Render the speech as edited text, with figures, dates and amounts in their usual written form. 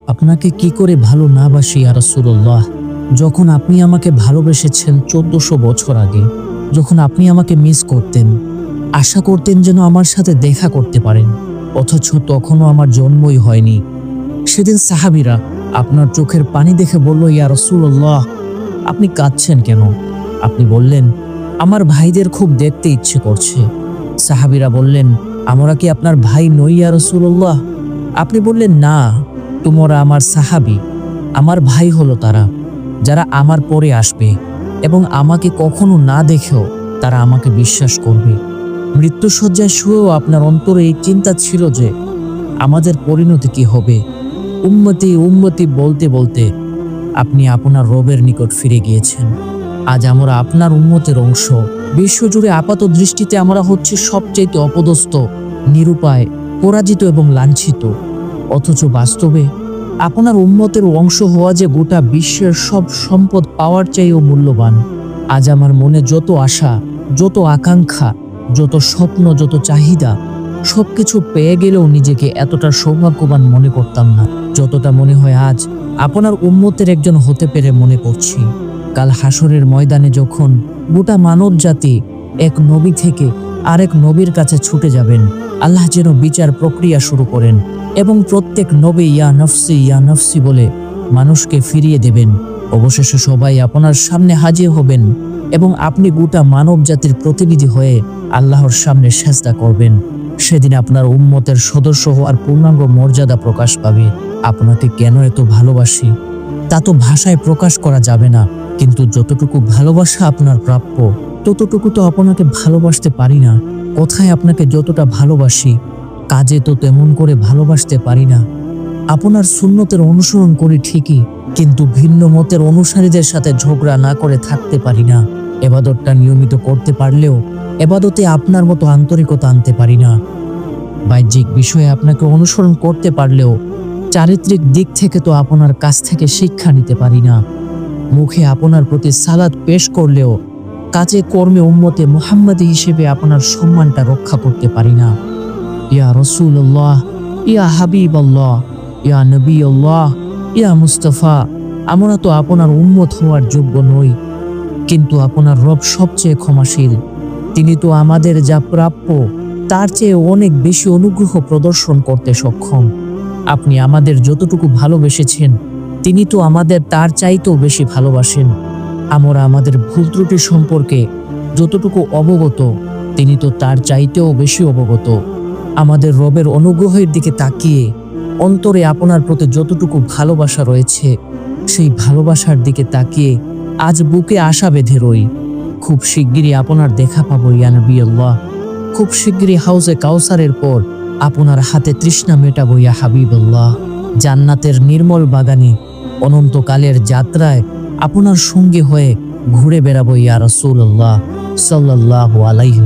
আপনাকে কি করে ভালো না বাসি ইয়া রাসূলুল্লাহ। যখন আপনি আমাকে ভালোবেসেছেন 1400 বছর আগে, যখন আপনি আমাকে মিস করতেন, আশা করতেন যেন আমার সাথে দেখা করতে পারেন, অথচ তখনও আমার জন্মই হয়নি। সেদিন সাহাবীরা আপনার চোখের পানি দেখে বলল, ইয়া রাসূলুল্লাহ, আপনি কাঁদছেন কেন? আপনি বললেন, আমার ভাইদের খুব দেখতে ইচ্ছে করছে। সাহাবীরা বললেন, আমরা কি আপনার ভাই নই ইয়া রাসূলুল্লাহ? আপনি বললেন, না, তোমরা আমার সাহাবী, আমার ভাই হলো তারা যারা আমার পরে আসবে এবং আমাকে কখনো না দেখেও তারা আমাকে বিশ্বাস করবে। মৃত্যুশয্যায় শুয়েও আপনার অন্তরে এই চিন্তা ছিল যে আমাদের পরিণতি কি হবে। উম্মতি উম্মতি বলতে বলতে আপনি আপনার রবের নিকট ফিরে গিয়েছেন। আজ আমরা আপনার উম্মতের অংশ। বিশ্বজুড়ে আপাত দৃষ্টিতে আমরা হচ্ছে সবচেয়ে অপদস্থ, নিরুপায়, পরাজিত এবং লাঞ্ছিত, অথচ বাস্তবে আপনার উম্মতের অংশ হওয়া যে গোটা বিশ্বের সব সম্পদ পাওয়ার চাইও মূল্যবান। আজ আমার মনে যত আশা, যত আকাঙ্ক্ষা, যত স্বপ্ন, যত চাহিদা, সবকিছু পেয়ে গেলেও নিজেকে এতটা সৌভাগ্যবান মনে করতাম না যতটা মনে হয় আজ আপনার উম্মতের একজন হতে পেরে মনে করছি। কাল হাসরের ময়দানে যখন গোটা মানব জাতি এক নবী থেকে আরেক নবীর কাছে ছুটে যাবেন, আল্লাহ যেন বিচার প্রক্রিয়া শুরু করেন এবং প্রত্যেক নবী ইয়া নফসি বলে মানুষকে ফিরিয়ে দেবেন। অবশেষে সবাই আপনার সামনে হাজির হবেন এবং আপনি গোটা মানব জাতির প্রতিনিধি হয়ে আল্লাহর সামনে সেজদা করবেন। সেদিন আপনার উম্মতের সদস্য হওয়ার পূর্ণাঙ্গ মর্যাদা প্রকাশ পাবে। আপনাকে কেন এত ভালোবাসি তা তো ভাষায় প্রকাশ করা যাবে না, কিন্তু যতটুকু ভালোবাসা আপনার প্রাপ্য ততটুকু তো আপনাকে ভালোবাসতে পারি না। কথায় আপনাকে যতটা ভালোবাসি, কাজে তো তেমন করে ভালোবাসতে পারি না। আপনার সুন্নতের অনুসরণ করি ঠিকই, কিন্তু ভিন্ন মতের অনুসারীদের সাথে ঝগড়া না করে থাকতে পারি না। এবাদতটা নিয়মিত করতে পারলেও এবাদতে আপনার মতো আন্তরিকতা আনতে পারি না। বাহ্যিক বিষয়ে আপনাকে অনুসরণ করতে পারলেও চারিত্রিক দিক থেকে তো আপনার কাছ থেকে শিক্ষা নিতে পারি না। মুখে আপনার প্রতি সালাত পেশ করলেও কাজে কর্মে উম্মতে মুহাম্মাদি হিসেবে আপনার সম্মানটা রক্ষা করতে পারি না। ইয়া রাসূলুল্লাহ, ইয়া হাবিবাল্লাহ, ইয়া নবীউল্লাহ, ইয়া মুস্তাফা, আমরা তো আপনার উম্মত হওয়ার যোগ্য নই, কিন্তু আপনার রব সবচেয়ে ক্ষমাশীল। তিনি তো আমাদের যা প্রাপ্য তার চেয়ে অনেক বেশি অনুগ্রহ প্রদর্শন করতে সক্ষম। আপনি আমাদের যতটুকু ভালোবেসেছেন তিনি তো আমাদের তার চাইতেও বেশি ভালোবাসেন। আমরা আমাদের ভুল ত্রুটি সম্পর্কে যতটুকু অবগত তিনি তো তার চাইতেও বেশি অবগত। আমাদের রবের অনুগ্রহের দিকে তাকিয়ে অন্তরে আপনার প্রতি যতটুকু ভালোবাসা রয়েছে সেই ভালোবাসার দিকে তাকিয়ে আজ বুকে আশা বেঁধে রই। খুব শিগগিরই আপনার দেখা পাবো ইয়া নবী আল্লাহ। খুব শিগগিরই হাউজে কাউসারের পর আপনার হাতে তৃষ্ণা মেটাবো ইয়া হাবিবাল্লাহ। জান্নাতের নির্মল বাগানে অনন্তকালের যাত্রায় আপনার সঙ্গী হয়ে ঘুরে বেড়াবো ইয়া রাসূলুল্লাহ সাল্লাল্লাহু আলাইহি